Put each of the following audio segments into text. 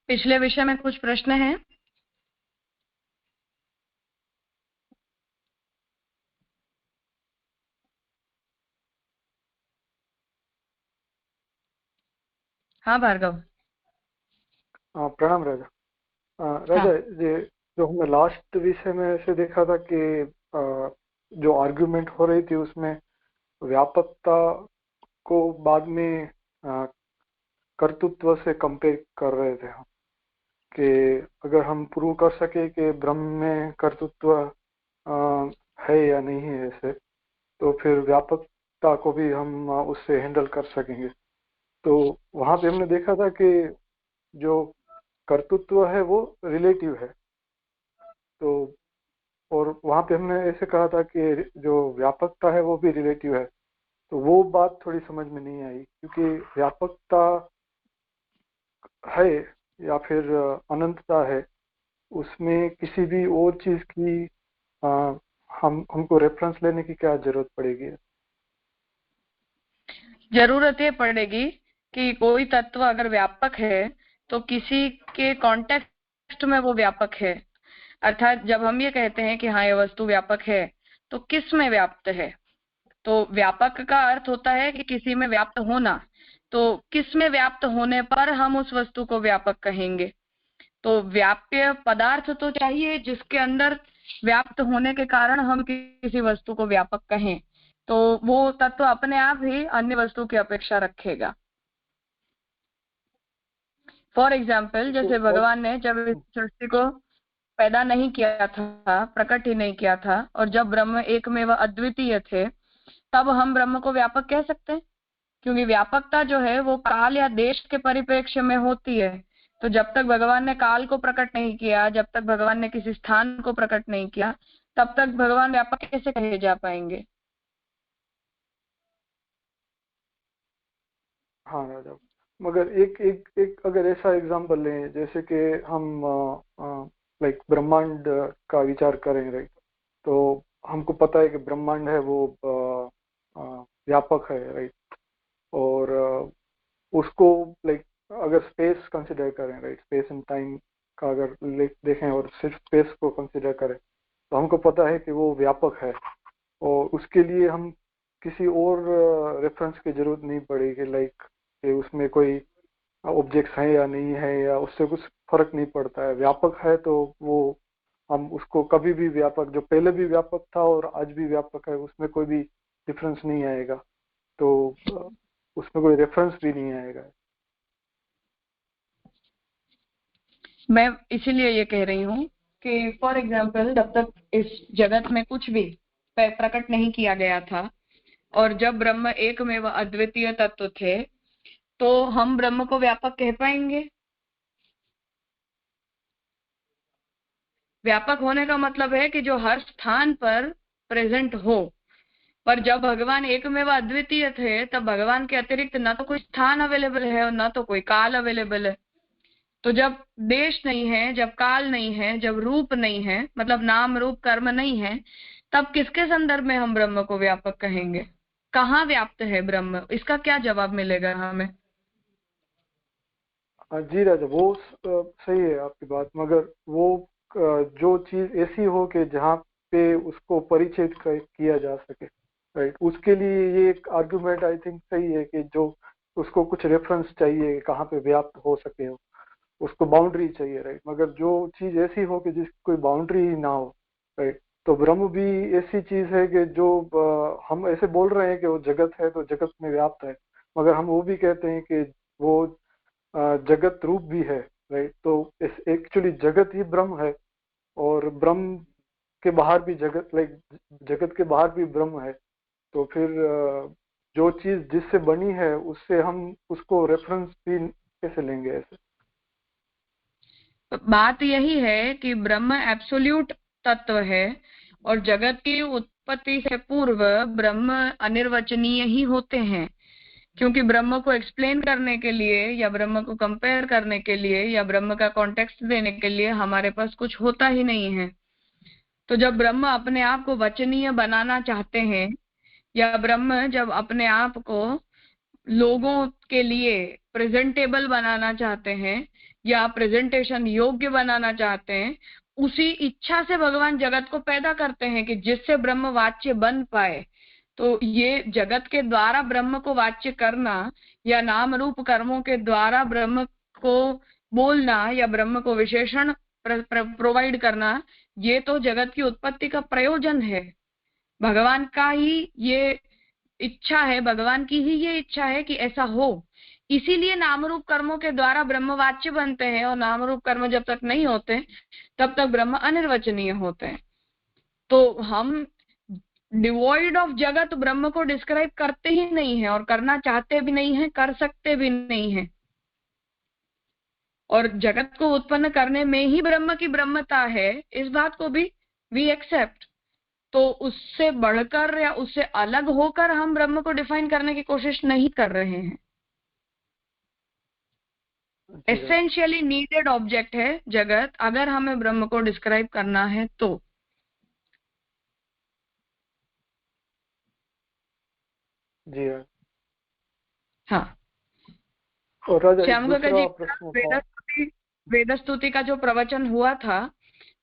पिछले विषय में कुछ प्रश्न हैं? हाँ भार्गव। प्रणाम राजा। हाँ राजा, ये जो हमने लास्ट विषय में ऐसे देखा था कि जो आर्ग्यूमेंट हो रही थी उसमें व्यापकता को बाद में कर्तृत्व से कंपेयर कर रहे थे हम, कि अगर हम प्रूव कर सके कि ब्रह्म में कर्तृत्व है या नहीं है ऐसे, तो फिर व्यापकता को भी हम उससे हैंडल कर सकेंगे। तो वहां पे हमने देखा था कि जो कर्तृत्व है वो रिलेटिव है। तो और वहां पे हमने ऐसे कहा था कि जो व्यापकता है वो भी रिलेटिव है। तो वो बात थोड़ी समझ में नहीं आई, क्योंकि व्यापकता है या फिर अनंतता है, उसमें किसी भी और चीज की अ, हमको रेफरेंस लेने की क्या जरूरत पड़ेगी? जरूरत ये पड़ेगी कि कोई तत्व अगर व्यापक है तो किसी के कॉन्टेक्स्ट में वो व्यापक है। अर्थात जब हम ये कहते हैं कि हाँ ये वस्तु व्यापक है, तो किस में व्याप्त है? तो व्यापक का अर्थ होता है कि किसी में व्याप्त होना। तो किस में व्याप्त होने पर हम उस वस्तु को व्यापक कहेंगे? तो व्याप्य पदार्थ तो चाहिए जिसके अंदर व्याप्त होने के कारण हम किसी वस्तु को व्यापक कहें। तो वो तत्व अपने आप ही अन्य वस्तु की अपेक्षा रखेगा। फॉर एग्जाम्पल, तो जैसे भगवान ने जब इस सृष्टि को पैदा नहीं किया था, प्रकट ही नहीं किया था, और जब ब्रह्म एकमेव अद्वितीय थे, तब हम ब्रह्म को व्यापक कह सकते हैं। क्योंकि व्यापकता जो है वो काल या देश के परिप्रेक्ष्य में होती है। तो जब तक भगवान ने काल को प्रकट नहीं किया, जब तक भगवान ने किसी स्थान को प्रकट नहीं किया, तब तक भगवान व्यापक कैसे कहे जा पाएंगे? हाँ राजा, मगर एक एक एक अगर ऐसा एग्जांपल लें, जैसे कि हम लाइक ब्रह्मांड का विचार करें, राइट? तो हमको पता है कि ब्रह्मांड है वो व्यापक है, राइट? और उसको लाइक अगर स्पेस कंसिडर करें, राइट, स्पेस एंड टाइम का अगर देखें और सिर्फ स्पेस को कंसिडर करें, तो हमको पता है कि वो व्यापक है। और उसके लिए हम किसी और रेफरेंस की जरूरत नहीं पड़ेगी, लाइक कि उसमें कोई ऑब्जेक्ट्स हैं या नहीं है, या उससे कुछ फर्क नहीं पड़ता है। व्यापक है तो वो हम उसको कभी भी व्यापक, जो पहले भी व्यापक था और आज भी व्यापक है, उसमें कोई भी डिफरेंस नहीं आएगा। तो उसमें कोई रेफरेंस भी नहीं आएगा। मैं इसीलिए ये कह रही हूँ कि फॉर एग्जाम्पल, जब तक इस जगत में कुछ भी प्रकट नहीं किया गया था, और जब ब्रह्म एकमेव अद्वितीय तत्व थे, तो हम ब्रह्म को व्यापक कह पाएंगे? व्यापक होने का मतलब है कि जो हर स्थान पर प्रेजेंट हो। पर जब भगवान एकमेव अद्वितीय थे, तब भगवान के अतिरिक्त ना तो कोई स्थान अवेलेबल है और ना तो कोई काल अवेलेबल है। तो जब देश नहीं है, जब काल नहीं है, जब रूप नहीं है, मतलब नाम रूप कर्म नहीं है, तब किसके संदर्भ में हम ब्रह्म को व्यापक कहेंगे? कहाँ व्याप्त है ब्रह्म? इसका क्या जवाब मिलेगा हमें? हाँ जी राजा, वो सही है आपकी बात, मगर वो जो चीज ऐसी हो कि जहाँ पे उसको परिचित किया जा सके, राइट, उसके लिए ये एक आर्गुमेंट आई थिंक सही है कि जो उसको कुछ रेफरेंस चाहिए कहाँ पे व्याप्त हो सके, हो उसको बाउंड्री चाहिए, राइट। मगर जो चीज ऐसी हो कि जिसकी कोई बाउंड्री ही ना हो, राइट, तो ब्रह्म भी ऐसी चीज है कि जो हम ऐसे बोल रहे हैं कि वो जगत है तो जगत में व्याप्त है, मगर हम वो भी कहते हैं कि वो जगत रूप भी है, राइट। तो इस एक्चुअली जगत ही ब्रह्म है, और ब्रह्म के बाहर भी जगत, लाइक जगत के बाहर भी ब्रह्म है। तो फिर जो चीज जिससे बनी है उससे हम उसको रेफरेंस भी कैसे लेंगे ऐसे? बात यही है कि ब्रह्म एब्सोल्यूट तत्व है, और जगत की उत्पत्ति से पूर्व ब्रह्म अनिर्वचनीय ही होते हैं। क्योंकि ब्रह्म को एक्सप्लेन करने के लिए, या ब्रह्म को कंपेयर करने के लिए, या ब्रह्म का कॉन्टेक्स्ट देने के लिए हमारे पास कुछ होता ही नहीं है। तो जब ब्रह्म अपने आप को वचनीय बनाना चाहते हैं, या ब्रह्म जब अपने आप को लोगों के लिए प्रेजेंटेबल बनाना चाहते हैं, या प्रेजेंटेशन योग्य बनाना चाहते हैं, उसी इच्छा से भगवान जगत को पैदा करते हैं कि जिससे ब्रह्म वाच्य बन पाए। तो ये जगत के द्वारा ब्रह्म को वाच्य करना या नाम रूप कर्मों के द्वारा ब्रह्म को बोलना या ब्रह्म को विशेषण प्रोवाइड करना, ये तो जगत की उत्पत्ति का प्रयोजन है। भगवान का ही ये इच्छा है, भगवान की ही ये इच्छा है कि ऐसा हो। इसीलिए नाम रूप कर्मों के द्वारा ब्रह्मवाच्य बनते हैं, और नाम रूप कर्म जब तक नहीं होते तब तक ब्रह्म अनिर्वचनीय होते हैं। तो हम डिवॉइड ऑफ जगत ब्रह्म को डिस्क्राइब करते ही नहीं है, और करना चाहते भी नहीं है, कर सकते भी नहीं है। और जगत को उत्पन्न करने में ही ब्रह्म की ब्रह्मता है, इस बात को भी वी एक्सेप्ट। तो उससे बढ़कर या उससे अलग होकर हम ब्रह्म को डिफाइन करने की कोशिश नहीं कर रहे हैं। एसेंशियली नीडेड ऑब्जेक्ट है जगत, अगर हमें ब्रह्म को डिस्क्राइब करना है तो। जी हाँ। और राजा श्याम दूसरा जी, प्रश्न था, वेदस्तुति का जो प्रवचन हुआ था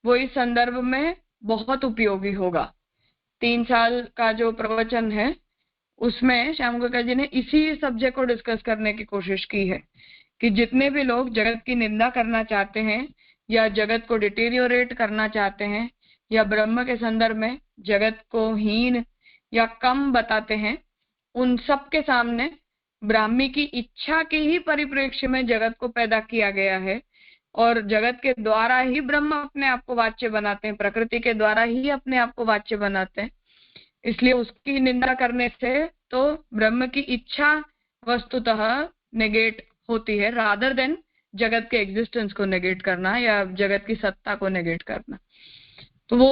वो इस संदर्भ में बहुत उपयोगी होगा। 3 साल का जो प्रवचन है उसमें श्याम जी ने इसी सब्जेक्ट को डिस्कस करने की कोशिश की है कि जितने भी लोग जगत की निंदा करना चाहते हैं या जगत को डिटेरियोरेट करना चाहते हैं या ब्रह्म के संदर्भ में जगत को हीन या कम बताते हैं, उन सब के सामने ब्राह्मी की इच्छा के ही परिप्रेक्ष्य में जगत को पैदा किया गया है, और जगत के द्वारा ही ब्रह्म अपने आप को वाच्य बनाते हैं, प्रकृति के द्वारा ही अपने आप को वाच्य बनाते हैं। इसलिए उसकी निंदा करने से तो ब्रह्म की इच्छा वस्तुतः नेगेट होती है, रादर देन जगत के एग्जिस्टेंस को नेगेट करना या जगत की सत्ता को नेगेट करना। तो वो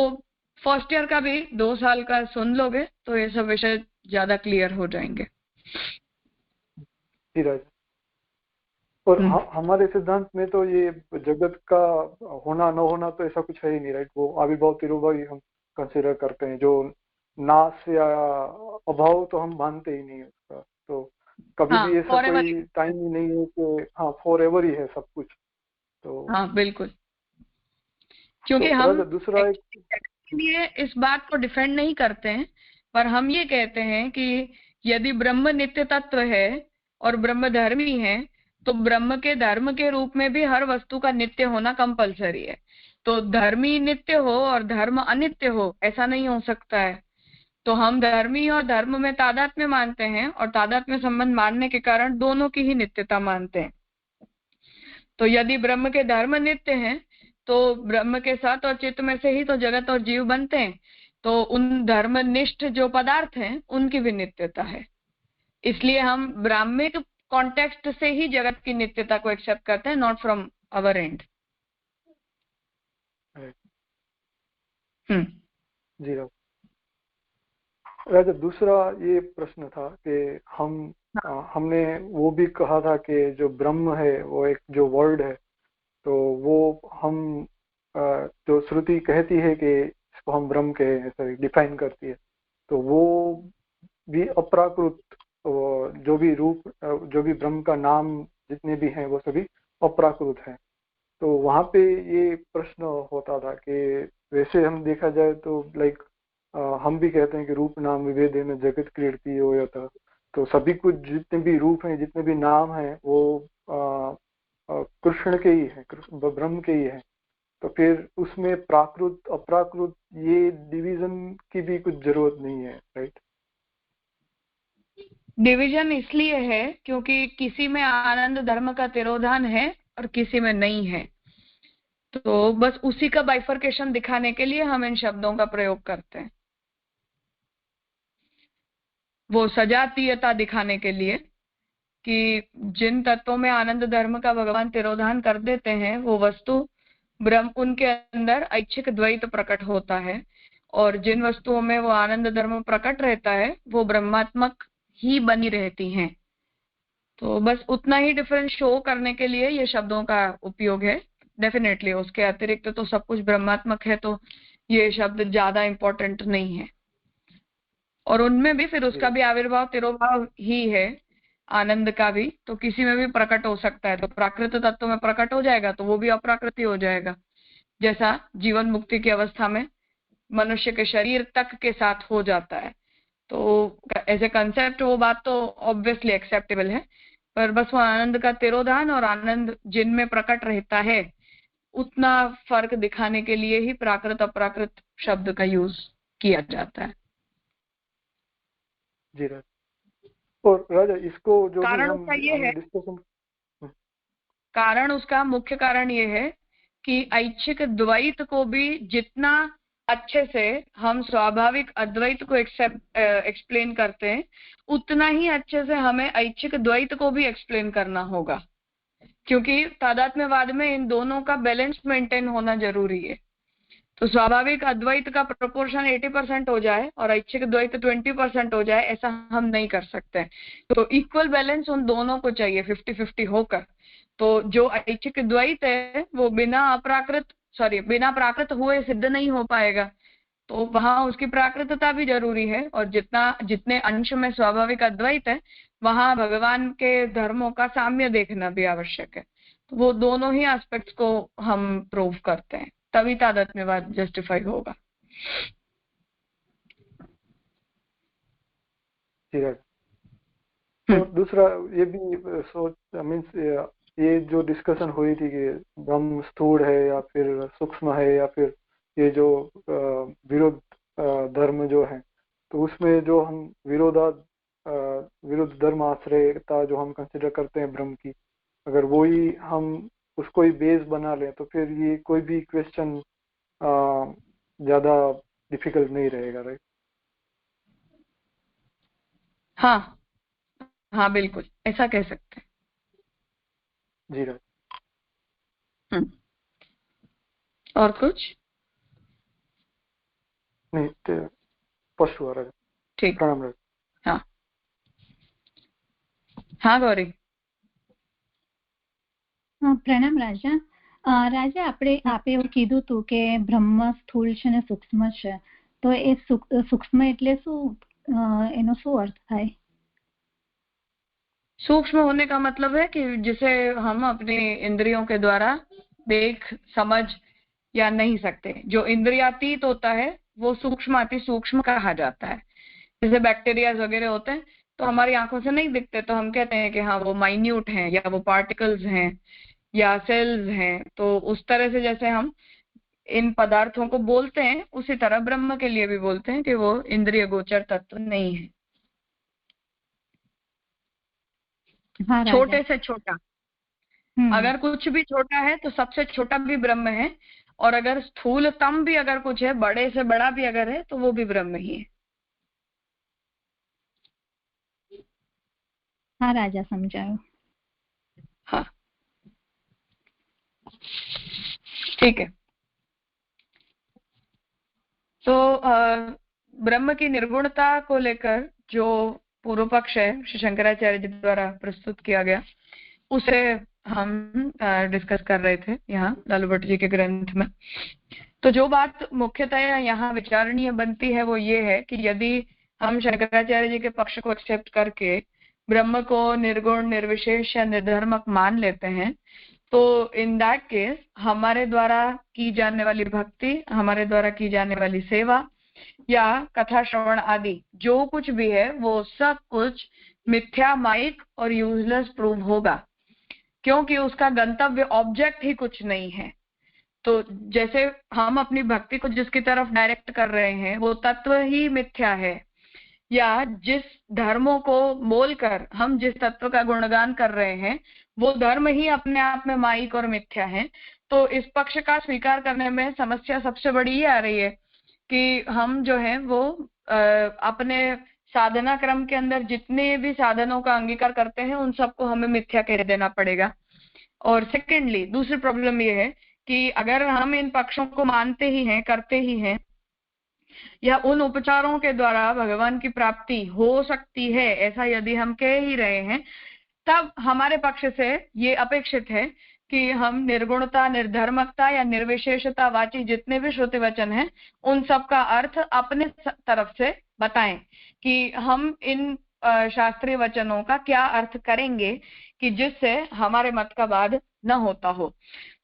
फर्स्ट ईयर का भी 2 साल का सुन लोगे तो ये सब विषय ज्यादा क्लियर हो जाएंगे। और हमारे सिद्धांत में तो ये जगत का होना न होना तो ऐसा कुछ है ही नहीं, राइट। वो आविर्भाव तिरुभाव ही हम कंसिडर करते हैं, जो नाश या अभाव तो हम मानते ही नहीं उसका। तो कभी भी ऐसा कोई टाइम ही नहीं है कि हाँ फॉर एवर ही है सब कुछ। तो हाँ बिल्कुल, क्योंकि तो हम दूसरा लिए इस बात को डिफेंड नहीं करते हैं, पर हम ये कहते हैं कि यदि ब्रह्म नित्य तत्व है और ब्रह्म धर्मी है तो ब्रह्म के धर्म के रूप में भी हर वस्तु का नित्य होना कंपलसरी है। तो धर्मी नित्य हो और धर्म अनित्य हो ऐसा नहीं हो सकता है। तो हम धर्मी और धर्म में तादात्म्य मानते हैं, और तादात्म्य संबंध मानने के कारण दोनों की ही नित्यता मानते हैं। तो यदि ब्रह्म के धर्म नित्य हैं तो ब्रह्म के साथ और चित्त में से ही तो जगत और जीव बनते हैं, तो उन धर्मनिष्ठ जो पदार्थ हैं उनकी भी नित्यता है। इसलिए हम ब्राह्मिक कॉन्टेक्स्ट से ही जगत की नित्यता को एक्सेप्ट करते हैं, नॉट फ्रॉम अवर एंड। जी राजा, दूसरा ये प्रश्न था कि हमने वो भी कहा था कि जो ब्रह्म है वो एक जो वर्ड है, तो वो हम जो श्रुति कहती है कि इसको हम ब्रह्म के ऐसे डिफाइन करती है, तो वो भी अप्राकृत, जो भी रूप, जो भी ब्रह्म का नाम जितने भी हैं वो सभी अप्राकृत हैं। तो वहां पे ये प्रश्न होता था कि वैसे हम देखा जाए तो लाइक हम भी कहते हैं कि रूप नाम विभेद में जगत क्रीडती हो या था। तो सभी कुछ जितने भी रूप हैं, जितने भी नाम हैं, वो कृष्ण के ही है, ब्रह्म के ही है। तो फिर उसमें प्राकृत अप्राकृत ये डिवीजन की भी कुछ जरूरत नहीं है, राइट। डिवीजन इसलिए है क्योंकि किसी में आनंद धर्म का तिरोधान है और किसी में नहीं है। तो बस उसी का बाइफर्केशन दिखाने के लिए हम इन शब्दों का प्रयोग करते हैं, वो सजातीयता दिखाने के लिए कि जिन तत्वों में आनंद धर्म का भगवान तिरोधान कर देते हैं वो वस्तु ब्रह्म, उनके अंदर ऐच्छिक द्वैत प्रकट होता है, और जिन वस्तुओं में वो आनंद धर्म प्रकट रहता है वो ब्रह्मात्मक ही बनी रहती हैं। तो बस उतना ही डिफरेंस शो करने के लिए ये शब्दों का उपयोग है। डेफिनेटली उसके अतिरिक्त तो सब कुछ ब्रह्मात्मक है, तो ये शब्द ज्यादा इंपॉर्टेंट नहीं है। और उनमें भी फिर उसका भी आविर्भाव तिरोभाव ही है। आनंद का भी, तो किसी में भी प्रकट हो सकता है। तो प्राकृत तत्व में प्रकट हो जाएगा तो वो भी अप्राकृति हो जाएगा, जैसा जीवन मुक्ति की अवस्था में मनुष्य के शरीर तक के साथ हो जाता है। तो एज ए कंसेप्ट वो बात तो ऑब्वियसली एक्सेप्टेबल है, पर बस वो आनंद का तिरोधान और आनंद जिनमें प्रकट रहता है उतना फर्क दिखाने के लिए ही प्राकृत अप्राकृत शब्द का यूज किया जाता है। जी राजा। और राजा इसको जो भी कारण हम उसका ये है, डिस्कशन, कारण उसका मुख्य कारण ये है कि ऐच्छिक द्वैत को भी जितना अच्छे से हम स्वाभाविक अद्वैत को एक्सप्लेन करते हैं, उतना ही अच्छे से हमें ऐच्छिक द्वैत को भी एक्सप्लेन करना होगा, क्योंकि तादात्म्यवाद में इन दोनों का बैलेंस मेंटेन होना जरूरी है। तो स्वाभाविक अद्वैत का प्रोपोर्शन 80% हो जाए और ऐच्छिक द्वैत 20% हो जाए, ऐसा हम नहीं कर सकते। तो इक्वल बैलेंस उन दोनों को चाहिए, 50-50 होकर। तो जो ऐच्छिक द्वैत है वो बिना प्राकृत हुए सिद्ध नहीं हो पाएगा, तो वहां उसकी प्राकृतता भी जरूरी है। और जितने अंश में स्वाभाविक अद्वैत है, वहां भगवान के धर्मों का साम्य देखना भी आवश्यक है। तो वो दोनों ही एस्पेक्ट्स को हम प्रूव करते हैं, तभी तादात्म्यवाद जस्टिफाई होगा। ठीक है। तो दूसरा ये भी सोच मीन्स ये जो डिस्कशन हुई थी कि ब्रह्म स्थूल है या फिर सूक्ष्म है या फिर ये जो विरोध धर्म जो है, तो उसमें जो हम विरोध धर्म आश्रयता जो हम कंसिडर करते हैं ब्रह्म की, अगर वो ही हम उसको ही बेस बना लें तो फिर ये कोई भी क्वेश्चन ज्यादा डिफिकल्ट नहीं रहेगा, राइट? हाँ हाँ, बिल्कुल ऐसा कह सकते हैं। जी राइट। और कुछ नहीं, स्पष्ट हुआ राजा। ठीक। प्रणाम राजा। हाँ हाँ गौरी। પ્રણામ રાજા. રાજા, આપે એવું કીધું હતું કે બ્રહ્મ સ્થૂળ છે ને સૂક્ષ્મ છે, તો એ સૂક્ષ્મ એટલે શું, એનો શું અર્થ થાય? सूक्ष्म होने का मतलब है कि जिसे हम अपने इंद्रियों के द्वारा देख समझ या नहीं सकते, जो इंद्रियातीत होता है वो सूक्ष्म अति सूक्ष्म कहा जाता है। जैसे बैक्टीरिया वगैरह होते हैं तो हमारी आंखों से नहीं दिखते, तो हम कहते हैं कि हाँ वो माइन्यूट हैं या वो पार्टिकल्स हैं या सेल्स हैं। तो उस तरह से जैसे हम इन पदार्थों को बोलते हैं, उसी तरह ब्रह्म के लिए भी बोलते हैं कि वो इंद्रिय गोचर तत्व नहीं है। हाँ, छोटे से छोटा, अगर कुछ भी छोटा है तो सबसे छोटा भी ब्रह्म है, और अगर स्थूलतम भी अगर कुछ है, बड़े से बड़ा भी अगर है, तो वो भी ब्रह्म ही है। हाँ राजा, समझायो। हाँ ठीक है। तो ब्रह्म की निर्गुणता को लेकर जो पूर्व पक्ष है श्री शंकराचार्य जी द्वारा प्रस्तुत किया गया, उसे हम डिस्कस कर रहे थे यहाँ लालू भट्ट जी के ग्रंथ में। तो जो बात मुख्यतः यहाँ विचारणीय बनती है वो ये है कि यदि हम शंकराचार्य जी के पक्ष को एक्सेप्ट करके ब्रह्म को निर्गुण निर्विशेष या निर्धर्मक मान लेते हैं, तो इन दैट केस हमारे द्वारा की जाने वाली भक्ति, हमारे द्वारा की जाने वाली सेवा या कथा श्रवण आदि जो कुछ भी है, वो सब कुछ मिथ्या, माइक और यूजलेस प्रूव होगा, क्योंकि उसका गंतव्य ऑब्जेक्ट ही कुछ नहीं है। तो जैसे हम अपनी भक्ति को जिसकी तरफ डायरेक्ट कर रहे हैं वो तत्व ही मिथ्या है, या जिस धर्मों को बोलकर हम जिस तत्व का गुणगान कर रहे हैं वो धर्म ही अपने आप में माइक और मिथ्या है। तो इस पक्ष का स्वीकार करने में समस्या सबसे बड़ी ये आ रही है कि हम जो है वो अपने साधना क्रम के अंदर जितने भी साधनों का अंगीकार करते हैं उन सबको हमें मिथ्या कह देना पड़ेगा। और सेकेंडली दूसरी प्रॉब्लम ये है कि अगर हम इन पक्षों को मानते ही हैं, करते ही हैं, या उन उपचारों के द्वारा भगवान की प्राप्ति हो सकती है ऐसा यदि हम कह ही रहे हैं, तब हमारे पक्ष से ये अपेक्षित है कि हम निर्गुणता, निर्धर्मकता या निर्विशेषता वाची जितने भी श्रुति वचन हैं उन सब का अर्थ अपने तरफ से बताएं कि हम इन शास्त्रीय वचनों का क्या अर्थ करेंगे कि जिससे हमारे मत का वाद न होता हो।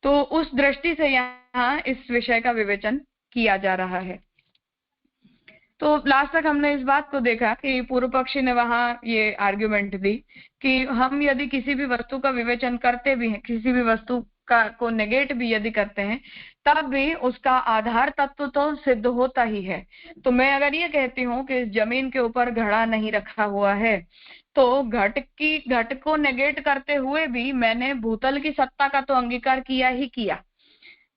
तो उस दृष्टि से यहाँ इस विषय का विवेचन किया जा रहा है। तो लास्ट तक हमने इस बात को देखा कि पूर्व पक्षी ने वहां ये आर्ग्यूमेंट दी कि हम यदि किसी भी वस्तु का विवेचन करते भी हैं, किसी भी वस्तु का को नेगेट भी यदि करते हैं, तब भी उसका आधार तत्व तो सिद्ध होता ही है। तो मैं अगर ये कहती हूँ कि जमीन के ऊपर घड़ा नहीं रखा हुआ है, तो घट को नेगेट करते हुए भी मैंने भूतल की सत्ता का तो अंगीकार किया ही किया।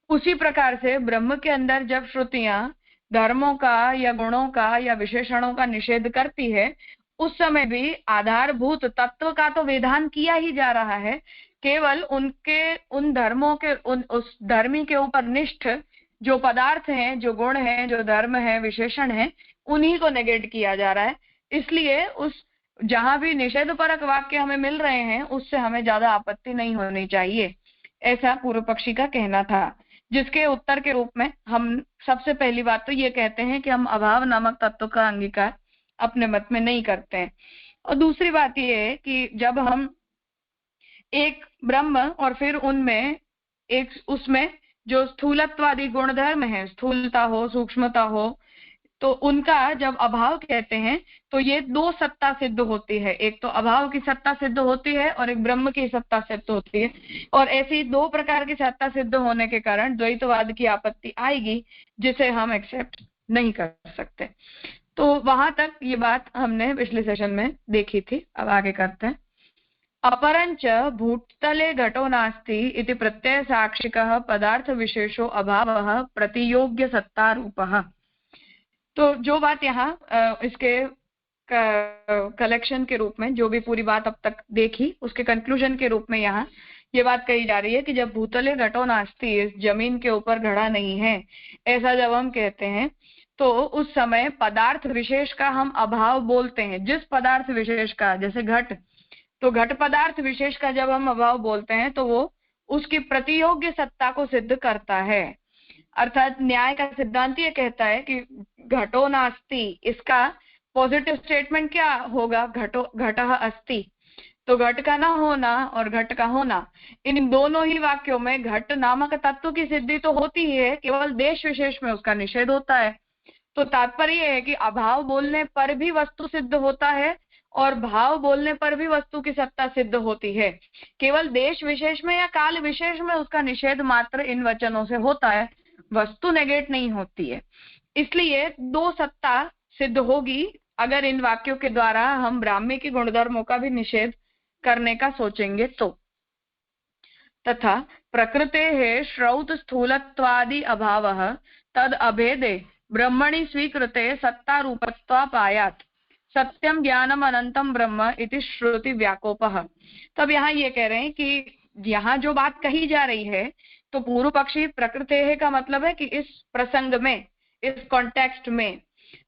उसी प्रकार से ब्रह्म के अंदर जब श्रुतियां धर्मों का या गुणों का या विशेषणों का निषेध करती है, उस समय भी आधारभूत तत्व का तो विधान किया ही जा रहा है। केवल उन धर्मों के उस धर्मी के ऊपर निष्ठ जो पदार्थ हैं, जो गुण हैं, जो धर्म है, विशेषण है, उन्हीं को नेगेट किया जा रहा है। इसलिए उस जहां भी निषेध परक वाक्य हमें मिल रहे हैं, उससे हमें ज्यादा आपत्ति नहीं होनी चाहिए, ऐसा पूर्व पक्षी का कहना था। जिसके उत्तर के रूप में हम सबसे पहली बात तो ये कहते हैं कि हम अभाव नामक तत्व का अंगीकार अपने मत में नहीं करते हैं। और दूसरी बात ये है कि जब हम एक ब्रह्म और फिर उनमें एक उसमें जो स्थूलत्वादि गुणधर्म है, स्थूलता हो, सूक्ष्मता हो, तो उनका जब अभाव कहते हैं तो ये दो सत्ता सिद्ध होती है। एक तो अभाव की सत्ता सिद्ध होती है और एक ब्रह्म की सत्ता सिद्ध होती है। और ऐसी दो प्रकार की सत्ता सिद्ध होने के कारण द्वैतवाद की आपत्ति आएगी, जिसे हम एक्सेप्ट नहीं कर सकते। तो वहां तक ये बात हमने पिछले सेशन में देखी थी। अब आगे करते हैं। अपरंच भूतले घटो नास्ति इति प्रत्यय साक्षिकः पदार्थ विशेषो अभावः प्रतियोग्य सत्ता रूपः। तो जो बात यहाँ इसके कलेक्शन के रूप में जो भी पूरी बात अब तक देखी, उसके कंक्लूजन के रूप में यहाँ ये बात कही जा रही है कि जब भूतले घटो नास्ति, इस जमीन के ऊपर घड़ा नहीं है, ऐसा जब हम कहते हैं तो उस समय पदार्थ विशेष का हम अभाव बोलते हैं। जिस पदार्थ विशेष का, जैसे घट, तो घट पदार्थ विशेष का जब हम अभाव बोलते हैं तो वो उसकी प्रतियोग्य सत्ता को सिद्ध करता है। अर्थात न्याय का सिद्धांत ये कहता है कि घटो नास्ति, इसका पॉजिटिव स्टेटमेंट क्या होगा? घटः अस्ति। तो घट का ना होना और घट का होना, इन दोनों ही वाक्यों में घट नामक तत्व की सिद्धि तो होती ही है, केवल देश विशेष में उसका निषेध होता है। तो तात्पर्य है कि अभाव बोलने पर भी वस्तु सिद्ध होता है और भाव बोलने पर भी वस्तु की सत्ता सिद्ध होती है। केवल देश विशेष में या काल विशेष में उसका निषेध मात्र इन वचनों से होता है, वस्तु नेगेट नहीं होती है। इसलिए दो सत्ता सिद्ध होगी अगर इन वाक्यों के द्वारा हम ब्राह्मी के गुणधर्मों का भी निषेध करने का सोचेंगे तो। तथा प्रकृतेः श्रौत स्थूलत्वादि अभावः तद अभेदे ब्रह्मणि स्वीकृते सत्ता रूपत्वापायात् सत्यम ज्ञानम अनंतम ब्रह्म इति श्रुति व्याकोपः। तब यहाँ ये कह रहे हैं कि यहाँ जो बात कही जा रही है, तो पूर्व पक्षी प्रकृतेः का मतलब है कि इस प्रसंग में, इस कॉन्टेक्स्ट में,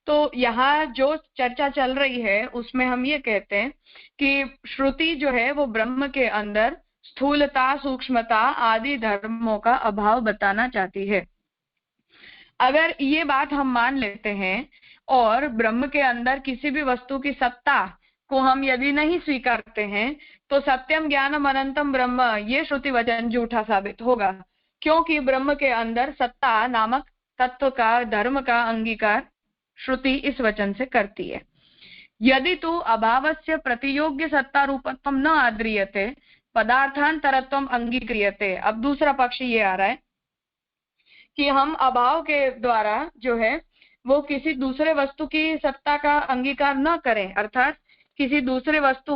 तो यहाँ जो चर्चा चल रही है उसमें हम ये कहते हैं कि श्रुति जो है वो ब्रह्म के अंदर स्थूलता, सूक्ष्मता आदि धर्मों का अभाव बताना चाहती है। अगर ये बात हम मान लेते हैं और ब्रह्म के अंदर किसी भी वस्तु की सत्ता को हम यदि नहीं स्वीकारते हैं, तो सत्यम ज्ञानम अनंतम ब्रह्म ये श्रुति वचन झूठा साबित होगा, क्योंकि ब्रह्म के अंदर सत्ता नामक तत्व का, धर्म का अंगीकार श्रुति इस वचन से करती है। यदि तु अभावस्य प्रतियोग्य सत्ता रूपत्वम न आद्रियते पदार्थांतरत्वम अंगीक्रियते। अब दूसरा पक्ष ये आ रहा है कि हम अभाव के द्वारा जो है वो किसी दूसरे वस्तु की सत्ता का अंगीकार न करें, अर्थात किसी दूसरे वस्तु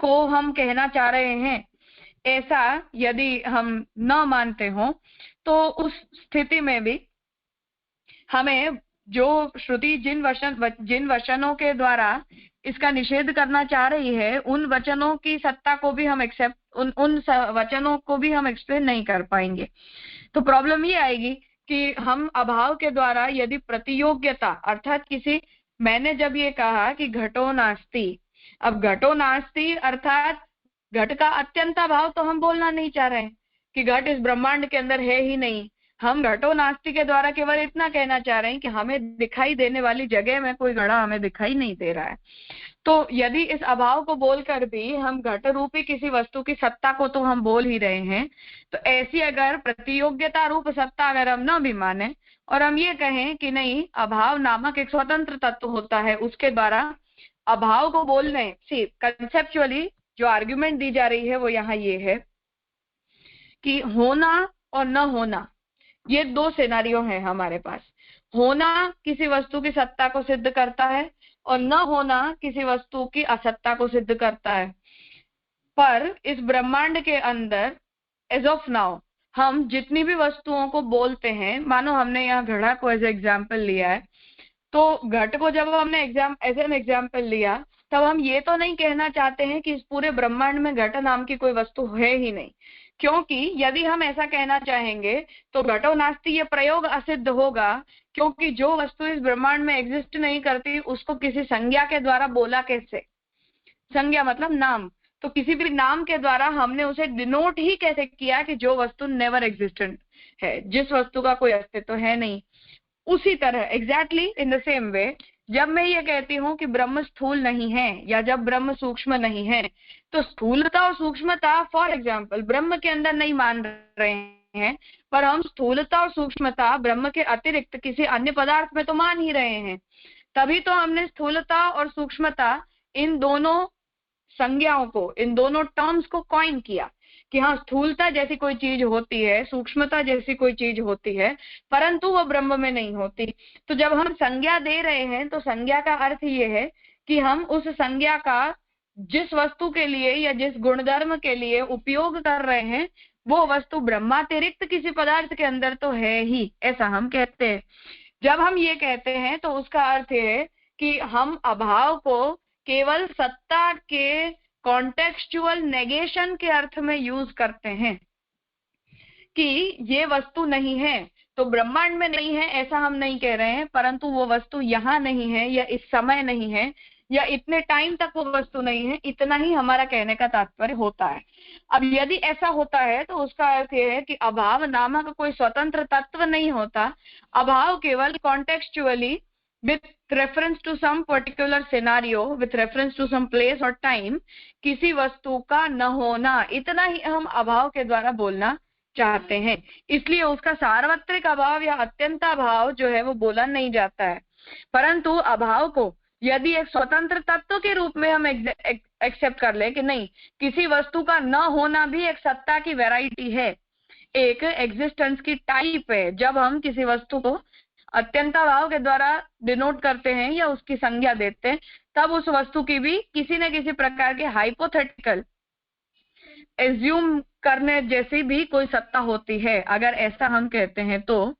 को हम कहना चाह रहे हैं, ऐसा यदि हम न मानते हो तो उस स्थिति में भी हमें जो श्रुति जिन वचनों के द्वारा इसका निषेध करना चाह रही है, उन वचनों की सत्ता को भी हम एक्सेप्ट, उन वचनों को भी हम एक्सप्लेन नहीं कर पाएंगे। तो प्रॉब्लम ये आएगी कि हम अभाव के द्वारा यदि प्रतियोग्यता, अर्थात किसी, मैंने जब ये कहा कि घटो नास्ति, अब घटो नास्ति अर्थात घट का अत्यंत अभाव तो हम बोलना नहीं चाह रहे हैं कि घट इस ब्रह्मांड के अंदर है ही नहीं। हम घटो नास्ति के द्वारा केवल इतना कहना चाह रहे हैं कि हमें दिखाई देने वाली जगह में कोई घड़ा हमें दिखाई नहीं दे रहा है। तो यदि इस अभाव को बोलकर भी हम घट रूपी किसी वस्तु की सत्ता को तो हम बोल ही रहे हैं, तो ऐसी अगर प्रतियोग्यता रूप सत्ता अगर हम न भी माने और हम ये कहें कि नहीं, अभाव नामक एक स्वतंत्र तत्व होता है, उसके द्वारा अभाव को बोल रहे हैं। सी कंसेप्चुअली जो आर्ग्यूमेंट दी जा रही है वो यहाँ ये है कि होना और न होना, ये दो सिनेरियो हैं हमारे पास। होना किसी वस्तु की सत्ता को सिद्ध करता है और न होना किसी वस्तु की असत्ता को सिद्ध करता है। पर इस ब्रह्मांड के अंदर एज ऑफ नाउ हम जितनी भी वस्तुओं को बोलते हैं, मानो हमने यहाँ घड़ा को एज एग्जाम्पल लिया है, तो घट को जब हमने एज एन एग्जाम्पल लिया, तब हम ये तो नहीं कहना चाहते हैं कि इस पूरे ब्रह्मांड में घट नाम की कोई वस्तु है ही नहीं, क्योंकि यदि हम ऐसा कहना चाहेंगे तो घटो नास्ति ये प्रयोग असिद्ध होगा, क्योंकि जो वस्तु इस ब्रह्मांड में एग्जिस्ट नहीं करती उसको किसी संज्ञा के द्वारा बोला कैसे। संज्ञा मतलब नाम, तो किसी भी नाम के द्वारा हमने उसे डिनोट ही कैसे किया कि जो वस्तु नेवर एग्जिस्टेंट है, जिस वस्तु का कोई अस्तित्व है नहीं। उसी तरह exactly in the same way जब मैं ये कहती हूँ कि ब्रह्म स्थूल नहीं है या जब ब्रह्म सूक्ष्म नहीं है, तो स्थूलता और सूक्ष्मता फॉर एग्जाम्पल ब्रह्म के अंदर नहीं मान रहे हैं, पर हम स्थूलता और सूक्ष्मता ब्रह्म के अतिरिक्त किसी अन्य पदार्थ में तो मान ही रहे हैं। तभी तो हमने स्थूलता और सूक्ष्मता इन दोनों संज्ञाओं को, इन दोनों टर्म्स को कॉइन किया कि हाँ, स्थूलता जैसी कोई चीज होती है, सूक्ष्मता जैसी कोई चीज होती है, परंतु वो ब्रह्म में नहीं होती। तो जब हम संज्ञा दे रहे हैं तो संज्ञा का अर्थ ये है कि हम उस संज्ञा का जिस वस्तु के लिए या जिस गुणधर्म के लिए उपयोग कर रहे हैं वो वस्तु ब्रह्मातिरिक्त किसी पदार्थ के अंदर तो है ही, ऐसा हम कहते हैं। जब हम ये कहते हैं तो उसका अर्थ है कि हम अभाव को केवल सत्ता के कॉन्टेक्सचुअल नेगेशन के अर्थ में यूज करते हैं कि ये वस्तु नहीं है तो ब्रह्मांड में नहीं है, ऐसा हम नहीं कह रहे हैं, परंतु वो वस्तु यहाँ नहीं है या इस समय नहीं है या इतने टाइम तक वो वस्तु नहीं है, इतना ही हमारा कहने का तात्पर्य होता है। अब यदि ऐसा होता है तो उसका अर्थ यह है कि अभाव नामक कोई स्वतंत्र तत्व नहीं होता, अभाव केवल कॉन्टेक्सचुअली with reference to some particular scenario, with reference to some place or time, किसी वस्तु का न होना, इतना ही हम अभाव के द्वारा बोलना चाहते हैं। इसलिए उसका सार्वत्रिक अभाव या अत्यंत अभाव जो है वो बोला नहीं जाता है, परंतु अभाव को यदि एक स्वतंत्र तत्व के रूप में हम एक्सेप्ट कर ले कि नहीं, किसी वस्तु का न होना भी एक सत्ता की वैरायटी है, एक एग्जिस्टेंस की टाइप है। जब हम किसी वस्तु को अत्यंताभाव के द्वारा डिनोट करते हैं या उसकी संज्ञा देते हैं, तब उस वस्तु की भी किसी न किसी प्रकार के हाइपोथेटिकल एज्यूम करने जैसी भी कोई सत्ता होती है। अगर ऐसा हम कहते हैं तो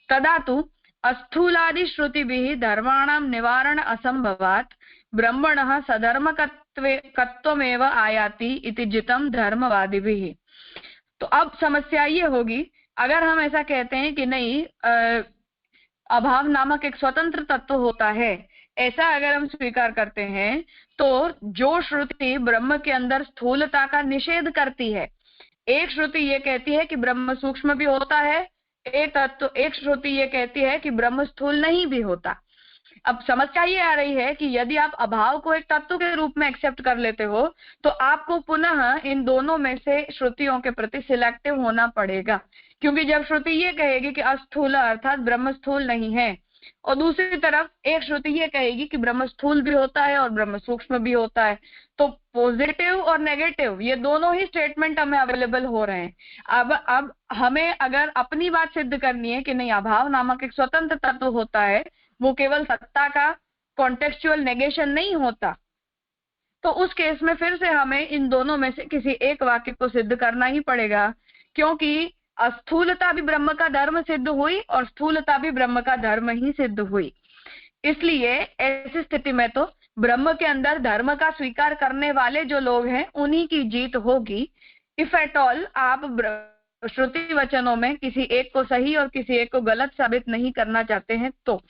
तदा तु अस्थूलादि श्रुतिभिः धर्माणां निवारण असंभवात् ब्रह्मणः सधर्मकत्वमेव आयाति इति जितम धर्मवादिभिः। तो अब समस्या ये होगी, अगर हम ऐसा कहते हैं कि नहीं, अभाव नामक एक स्वतंत्र तत्व होता है, ऐसा अगर हम स्वीकार करते हैं, तो जो श्रुति ब्रह्म के अंदर स्थूलता का निषेध करती है, एक श्रुति ये कहती है कि ब्रह्म सूक्ष्म भी होता है, एक श्रुति ये कहती है कि ब्रह्म स्थूल नहीं भी होता। अब समस्या ये आ रही है कि यदि आप अभाव को एक तत्व के रूप में एक्सेप्ट कर लेते हो तो आपको पुनः इन दोनों में से श्रुतियों के प्रति सिलेक्टिव होना पड़ेगा, क्योंकि जब श्रुति ये कहेगी कि अस्थूल अर्थात ब्रह्म स्थूल नहीं है, और दूसरी तरफ एक श्रुति ये कहेगी कि ब्रह्म स्थूल भी होता है और ब्रह्म सूक्ष्म भी होता है, तो पॉजिटिव और नेगेटिव ये दोनों ही स्टेटमेंट हमें अवेलेबल हो रहे हैं। अब हमें अगर अपनी बात सिद्ध करनी है कि नहीं, अभाव नामक एक स्वतंत्र तत्व होता है, वो केवल सत्ता का कॉन्टेक्सचुअल नेगेशन नहीं होता, तो उस केस में फिर से हमें इन दोनों में से किसी एक वाक्य को सिद्ध करना ही पड़ेगा, क्योंकि अस्थूलता भी ब्रह्म का धर्म सिद्ध हुई और स्थूलता भी ब्रह्म का धर्म ही सिद्ध हुई। इसलिए ऐसी स्थिति में तो ब्रह्म के अंदर धर्म का स्वीकार करने वाले जो लोग हैं उन्हीं की जीत होगी। इफ एट ऑल आप श्रुति वचनों में किसी एक को सही और किसी एक को गलत साबित नहीं करना चाहते हैं तो,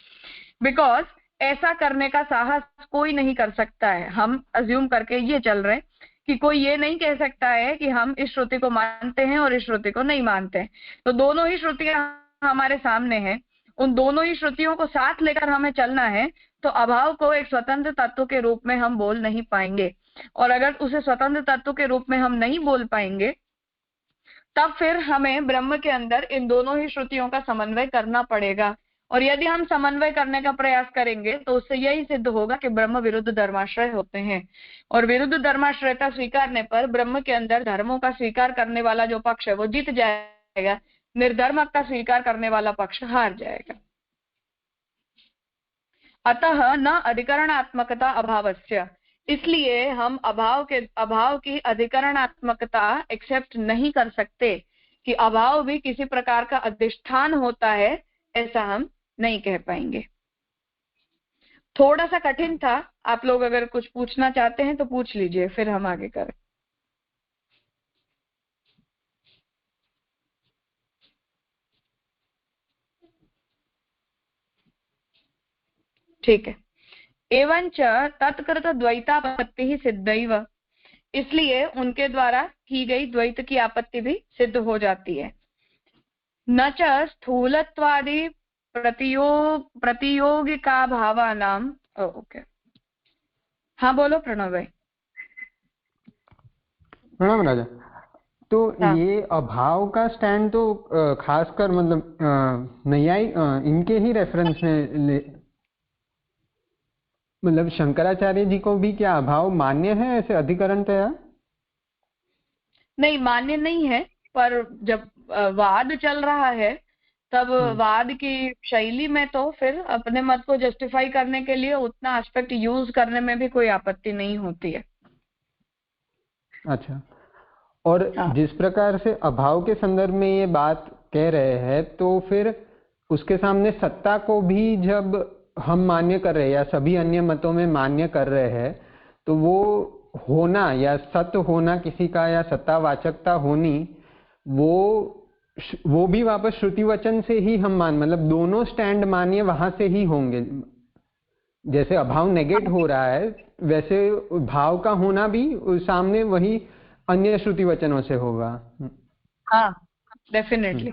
बिकॉज ऐसा करने का साहस कोई नहीं कर सकता है। हम अज्यूम करके ये चल रहे हैं कि कोई ये नहीं कह सकता है कि हम इस श्रुति को मानते हैं और इस श्रुति को नहीं मानते हैं, तो दोनों ही श्रुतियां हमारे सामने है, उन दोनों ही श्रुतियों को साथ लेकर हमें चलना है, तो अभाव को एक स्वतंत्र तत्व के रूप में हम बोल नहीं पाएंगे। और अगर उसे स्वतंत्र तत्व के रूप में हम नहीं बोल पाएंगे, तब फिर हमें ब्रह्म के अंदर इन दोनों ही श्रुतियों का समन्वय करना पड़ेगा। और यदि हम समन्वय करने का प्रयास करेंगे तो उससे यही सिद्ध होगा कि ब्रह्म विरुद्ध धर्माश्रय होते हैं। और विरुद्ध धर्माश्रयता स्वीकारने पर ब्रह्म के अंदर धर्मों का स्वीकार करने वाला जो पक्ष है वो जीत जाएगा, निर्धर्मक का स्वीकार करने वाला पक्ष हार जाएगा। अतः न अधिकरणात्मकता अभावस्य, इसलिए हम अभाव की अधिकरणात्मकता एक्सेप्ट नहीं कर सकते कि अभाव भी किसी प्रकार का अधिष्ठान होता है, ऐसा हम नहीं कह पाएंगे। थोड़ा सा कठिन था, आप लोग अगर कुछ पूछना चाहते हैं तो पूछ लीजिए, फिर हम आगे करें। ठीक है। एवंच तत्कृत द्वैतापत्ति सिद्धैव, इसलिए उनके द्वारा की गई द्वैत की आपत्ति भी सिद्ध हो जाती है। न च स्थूलत्वादि प्रतियोगिका भावानाम। ओके, हाँ बोलो प्रणव भाई। प्रणाम राजा। तो हाँ। ये अभाव का स्टैंड तो खासकर मतलब नैयायिक इनके ही रेफरेंस में मतलब शंकराचार्य जी को भी क्या अभाव मान्य है ऐसे अधिकरणतया? नहीं, मान्य नहीं है, पर जब वाद चल रहा है तब वाद की शैली में तो फिर अपने मत को जस्टिफाई करने के लिए उतना एस्पेक्ट यूज करने में भी कोई आपत्ति नहीं होती है। अच्छा, और हाँ। जिस प्रकार से अभाव के संदर्भ में ये बात कह रहे हैं, तो फिर उसके सामने सत्ता को भी जब हम मान्य कर रहे हैं या सभी अन्य मतों में मान्य कर रहे हैं, तो वो होना या सत्य होना किसी का या सत्तावाचकता होनी, वो भी वापस श्रुति वचन से ही हम मतलब दोनों स्टैंड मानिए वहां से ही होंगे। जैसे अभाव नेगेट हो रहा है, वैसे भाव का होना भी सामने वही अन्य श्रुति वचनों से होगा। हाँ, डेफिनेटली।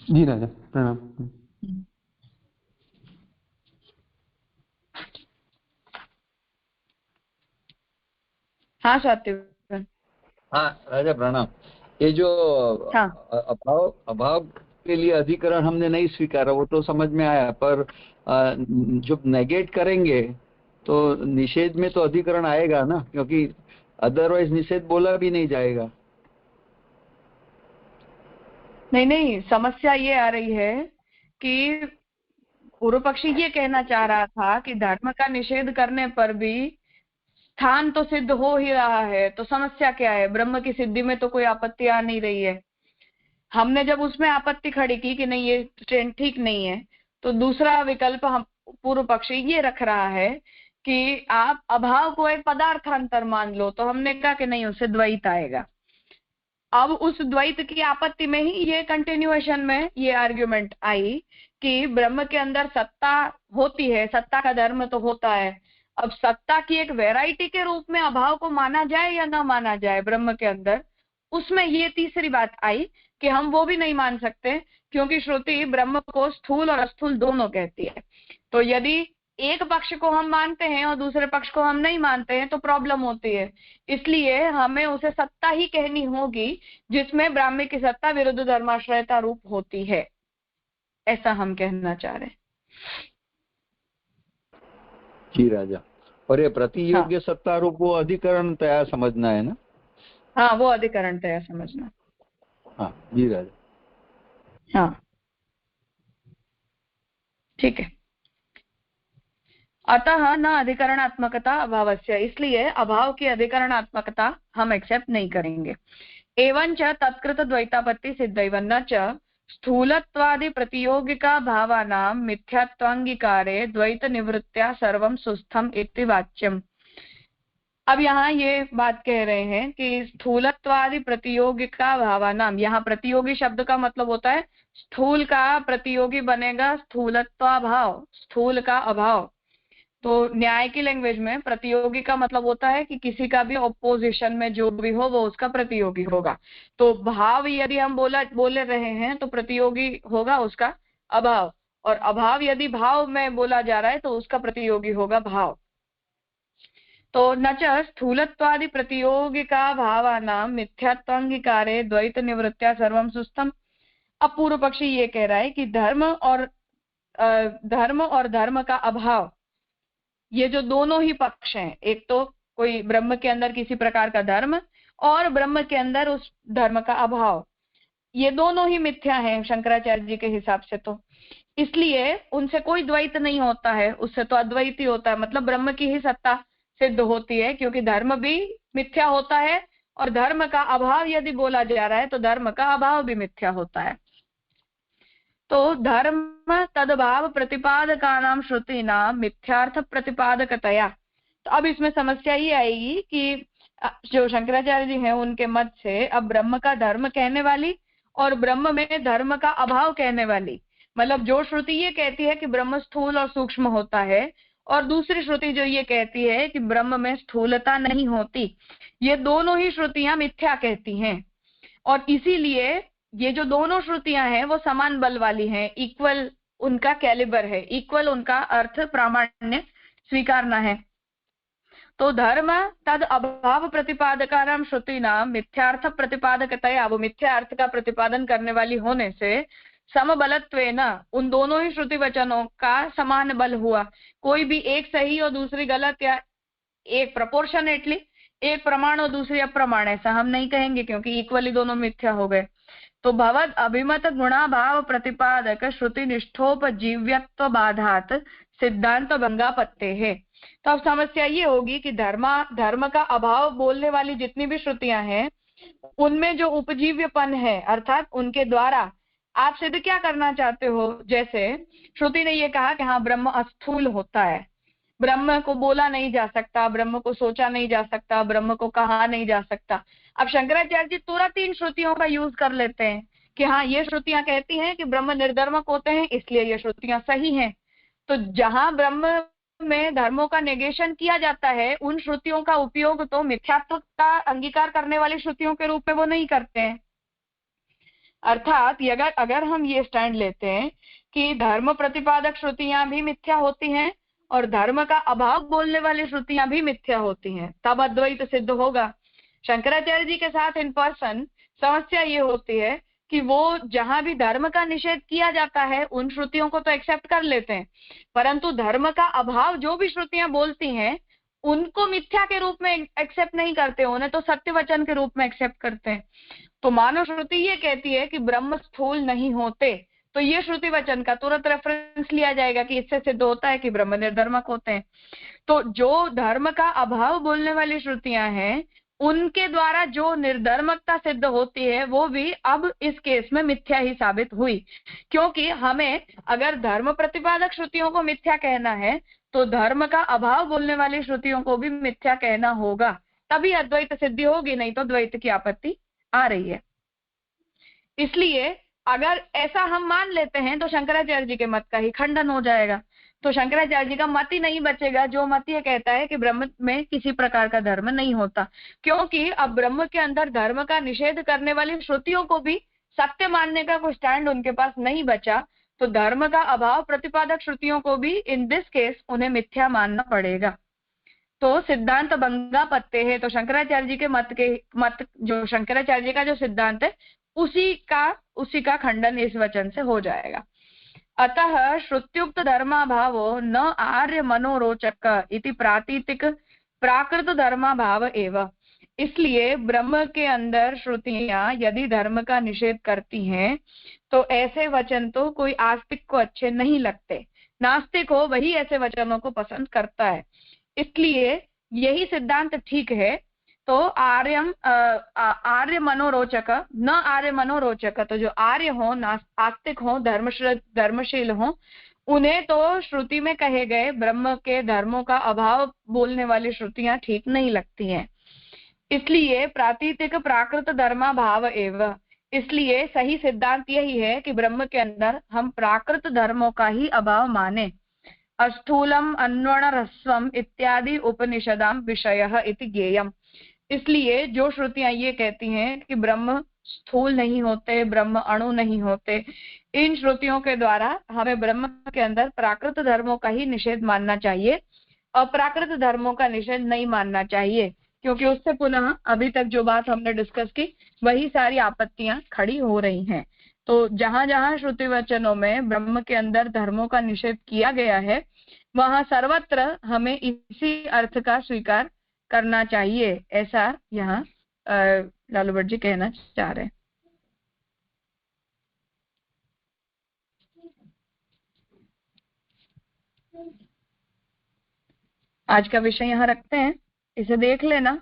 जी राजा, प्रणाम। हाँ सात्विक। हाँ राजा प्रणाम। ये जो हाँ। अभाव के लिए अधिकरण हमने नहीं स्वीकारा वो तो समझ में आया, पर जब नेगेट करेंगे तो निषेध में तो अधिकरण आएगा ना, क्योंकि अदरवाइज निषेध बोला भी नहीं जाएगा। नहीं, समस्या ये आ रही है कि पूर्व पक्षी ये कहना चाह रहा था कि धर्म का निषेध करने पर भी स्थान तो सिद्ध हो ही रहा है, तो समस्या क्या है? ब्रह्म की सिद्धि में तो कोई आपत्ति आ नहीं रही है। हमने जब उसमें आपत्ति खड़ी की कि नहीं ये ट्रेंड ठीक नहीं है, तो दूसरा विकल्प हम पूर्व पक्षी ये रख रहा है कि आप अभाव को एक पदार्थांतर मान लो, तो हमने कहा कि नहीं, उससे द्वैत आएगा। अब उस द्वैत की आपत्ति में ही ये कंटिन्यूएशन में ये आर्ग्यूमेंट आई कि ब्रह्म के अंदर सत्ता होती है, सत्ता का धर्म तो होता है। अब सत्ता की एक वैरायटी के रूप में अभाव को माना जाए या ना माना जाए ब्रह्म के अंदर, उसमें ये तीसरी बात आई कि हम वो भी नहीं मान सकते, क्योंकि श्रुति ब्रह्म को स्थूल और अस्थूल दोनों कहती है। तो यदि एक पक्ष को हम मानते हैं और दूसरे पक्ष को हम नहीं मानते हैं तो प्रॉब्लम होती है। इसलिए हमें उसे सत्ता ही कहनी होगी जिसमें ब्राह्मी की सत्ता विरुद्ध धर्माश्रयता रूप होती है, ऐसा हम कहना चाह रहे हैं। जी राजा। और ये प्रतियोग्य सत्ता रूप वो अधिकरण तया समझना है ना? हाँ, वो अधिकरण तया समझना। हाँ जी राजा। हाँ ठीक है। अतः न अधिकरणात्मकता अभावस्य, इसलिए अभाव की अधिकरणात्मकता हम एक्सेप्ट नहीं करेंगे। एवंच तत्कृत द्वैतापत्ति सिद्धैव न च स्थूलत्वादि प्रतियोगिका भावानां मिथ्यात्वांगीकारे द्वैत निवृत्त्या सर्वं सुस्थम इति वाच्यम। अब यहाँ ये बात कह रहे हैं कि स्थूलत्वादि प्रतियोगिका भावानां, यहाँ प्रतियोगी शब्द का मतलब होता है स्थूल का प्रतियोगी बनेगा स्थूलत्वाभाव, स्थूल का अभाव। तो न्याय की लैंग्वेज में प्रतियोगी का मतलब होता है कि किसी का भी ऑपोजिशन में जो भी हो वो उसका प्रतियोगी होगा। तो भाव यदि हम बोले रहे हैं तो प्रतियोगी होगा उसका अभाव, और अभाव यदि भाव में बोला जा रहा है तो उसका प्रतियोगी होगा भाव। तो न च स्थूलत्वादि प्रतियोगिका भावानां मिथ्यात्वांगीकारे द्वैत निवृत्त्या सर्वं सुस्थम। अब पूर्व पक्षी ये कह रहा है कि धर्म और धर्म का अभाव, ये जो दोनों ही पक्ष हैं, एक तो कोई ब्रह्म के अंदर किसी प्रकार का धर्म और ब्रह्म के अंदर उस धर्म का अभाव, ये दोनों ही मिथ्या हैं शंकराचार्य जी के हिसाब से। तो इसलिए उनसे कोई द्वैत नहीं होता है, उससे तो अद्वैत ही होता है, मतलब ब्रह्म की ही सत्ता सिद्ध होती है, क्योंकि धर्म भी मिथ्या होता है और धर्म का अभाव यदि बोला जा रहा है तो धर्म का अभाव भी मिथ्या होता है। तो धर्म तदभाव प्रतिपादकानां श्रुतीनां मिथ्यार्थ प्रतिपादकतया। तो अब इसमें समस्या ये आएगी कि जो शंकराचार्य जी हैं उनके मत से अब ब्रह्म का धर्म कहने वाली और ब्रह्म में धर्म का अभाव कहने वाली, मतलब जो श्रुति ये कहती है कि ब्रह्म स्थूल और सूक्ष्म होता है और दूसरी श्रुति जो ये कहती है कि ब्रह्म में स्थूलता नहीं होती, ये दोनों ही श्रुतियां मिथ्या कहती हैं। और इसीलिए ये जो दोनों श्रुतियां हैं वो समान बल वाली हैं, इक्वल उनका कैलिबर है, इक्वल उनका अर्थ प्रामाण्य स्वीकारना है। तो धर्म तद अभाव प्रतिपादकानां श्रुतीनां मिथ्यार्थ प्रतिपादकतया, वो मिथ्या अर्थ का प्रतिपादन करने वाली होने से समबलत्वेन उन दोनों ही श्रुति वचनों का समान बल हुआ। कोई भी एक सही और दूसरी गलत, या एक प्रोपोर्शनेटली एक प्रमाण और दूसरी अप्रमाण, ऐसा हम नहीं कहेंगे क्योंकि इक्वली दोनों मिथ्या हो गए। तो भवद अभिमत गुणाभाव प्रतिपादक श्रुति निष्ठोपजीव्यत्व बाधात सिद्धांत भंगापत्ते है। तो अब समस्या ये होगी कि धर्म का अभाव बोलने वाली जितनी भी श्रुतियां हैं उनमें जो उपजीव्यपन है, अर्थात उनके द्वारा आप सिद्ध क्या करना चाहते हो। जैसे श्रुति ने ये कहा कि हाँ ब्रह्म अस्थूल होता है, ब्रह्म को बोला नहीं जा सकता, ब्रह्म को सोचा नहीं जा सकता, ब्रह्म को कहा नहीं जा सकता। अब शंकराचार्य जी तुरंत इन श्रुतियों का यूज कर लेते हैं कि हाँ ये श्रुतियां कहती हैं कि ब्रह्म निर्धर्मक होते हैं, इसलिए ये श्रुतियां सही हैं। तो जहां ब्रह्म में धर्मों का नेगेशन किया जाता है उन श्रुतियों का उपयोग तो मिथ्यात्व का अंगीकार करने वाली श्रुतियों के रूप में वो नहीं करते हैं। अर्थात अगर हम ये स्टैंड लेते हैं कि धर्म प्रतिपादक श्रुतियां भी मिथ्या होती हैं और धर्म का अभाव बोलने वाली श्रुतियां भी मिथ्या होती हैं, तब अद्वैत सिद्ध होगा। शंकराचार्य जी के साथ इन पर्सन समस्या ये होती है कि वो जहां भी धर्म का निषेध किया जाता है उन श्रुतियों को तो एक्सेप्ट कर लेते हैं, परंतु धर्म का अभाव जो भी श्रुतियां बोलती हैं उनको मिथ्या के रूप में एक्सेप्ट नहीं करते, उन्हें तो सत्य वचन के रूप में एक्सेप्ट करते हैं। तो मानो श्रुति ये कहती है कि ब्रह्म स्थूल नहीं होते, तो ये श्रुति वचन का तुरंत रेफरेंस लिया जाएगा कि इससे सिद्ध होता है कि ब्रह्म निर्धर्मक होते हैं। तो जो धर्म का अभाव बोलने वाली श्रुतियां हैं उनके द्वारा जो निर्धर्मकता सिद्ध होती है वो भी अब इस केस में मिथ्या ही साबित हुई, क्योंकि हमें अगर धर्म प्रतिपादक श्रुतियों को मिथ्या कहना है तो धर्म का अभाव बोलने वाली श्रुतियों को भी मिथ्या कहना होगा, तभी अद्वैत सिद्धि होगी, नहीं तो द्वैत की आपत्ति आ रही है। इसलिए अगर ऐसा हम मान लेते हैं तो शंकराचार्य जी के मत का ही खंडन हो जाएगा। तो शंकराचार्य जी का मत ही नहीं बचेगा जो मत ये कहता है कि ब्रह्म में किसी प्रकार का धर्म नहीं होता, क्योंकि अब ब्रह्म के अंदर धर्म का निषेध करने वाली श्रुतियों को भी सत्य मानने का कोई स्टैंड उनके पास नहीं बचा। तो धर्म का अभाव प्रतिपादक श्रुतियों को भी इन दिस केस उन्हें मिथ्या मानना पड़ेगा। तो सिद्धांत भंगा पत्ते है। तो शंकराचार्य जी के मत जो शंकराचार्य जी का जो सिद्धांत है उसी का खंडन इस वचन से हो जाएगा। अतः श्रुत्युक्त धर्माभावो न आर्य मनोरोचक इति प्रातीतिक प्राकृत धर्माभाव एवं। इसलिए ब्रह्म के अंदर श्रुतियां यदि धर्म का निषेध करती हैं तो ऐसे वचन तो कोई आस्तिक को अच्छे नहीं लगते, नास्तिक हो वही ऐसे वचनों को पसंद करता है। इसलिए यही सिद्धांत ठीक है। तो आर्य मनोरोचक न आर्य मनोरोचक, तो जो आर्य हो, आस्तिक हो, धर्मशील हो, उन्हें तो श्रुति में कहे गए ब्रह्म के धर्मों का अभाव बोलने वाली श्रुतियां ठीक नहीं लगती हैं। इसलिए प्रातीतिक प्राकृत धर्मा भाव एवं, इसलिए सही सिद्धांत यही है कि ब्रह्म के अंदर हम प्राकृत धर्मों का ही अभाव माने। अस्थूलम अन्वणरस्वम इत्यादि उपनिषदां विषयः इति ज्ञेयम्। इसलिए जो श्रुतियां ये कहती हैं कि ब्रह्म स्थूल नहीं होते, ब्रह्म अणु नहीं होते, इन श्रुतियों के द्वारा हमें ब्रह्म के अंदर प्राकृत धर्मों का ही निषेध मानना चाहिए, अप्राकृत धर्मों का निषेध नहीं मानना चाहिए, क्योंकि उससे पुनः अभी तक जो बात हमने डिस्कस की वही सारी आपत्तियां खड़ी हो रही हैं। तो जहां जहां श्रुति वचनों में ब्रह्म के अंदर धर्मों का निषेध किया गया है, वहां सर्वत्र हमें इसी अर्थ का स्वीकार करना चाहिए, ऐसा यहाँ लालू भट्ट जी कहना चाह रहे हैं। आज का विषय यहाँ रखते हैं, इसे देख लेना,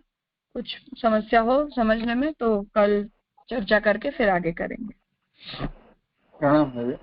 कुछ समस्या हो समझने में तो कल चर्चा करके फिर आगे करेंगे। प्रणाम।